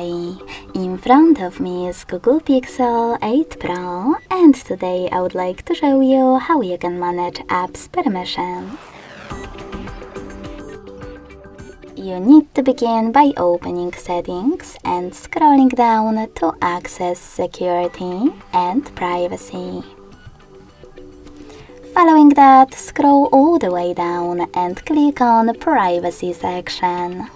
Hi! In front of me is Google Pixel 8 Pro, and today I would like to show you how you can manage apps permissions. You need to begin by opening Settings and scrolling down to access Security and Privacy. Following that, scroll all the way down and click on Privacy section.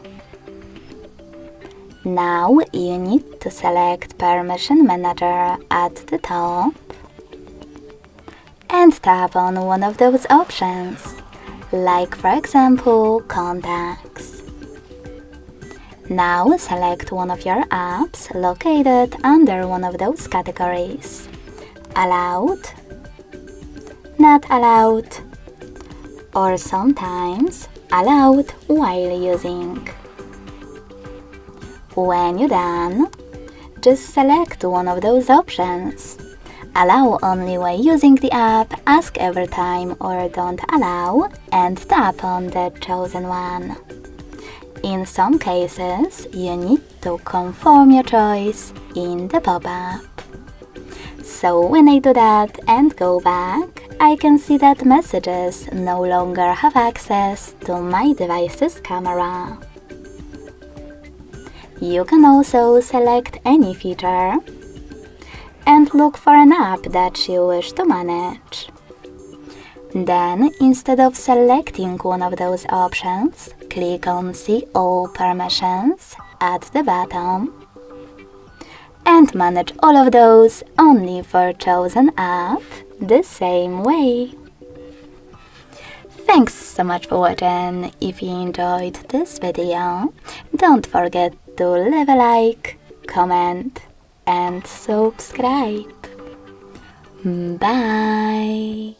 Now you need to select Permission Manager at the top and tap on one of those options, like for example Contacts. Now select one of your apps located under one of those categories: Allowed, Not Allowed, or sometimes Allowed while using. When you're done, just select one of those options. Allow only while using the app, Ask every time, or Don't Allow, and tap on the chosen one. In some cases, you need to confirm your choice in the pop-up. So when I do that and go back, I can see that messages no longer have access to my device's camera. You can also select any feature and look for an app that you wish to manage. Then, instead of selecting one of those options, click on See All Permissions at the bottom and manage all of those only for chosen app the same way. Thanks so much for watching. If you enjoyed this video, don't forget to leave a like, comment and subscribe. Bye!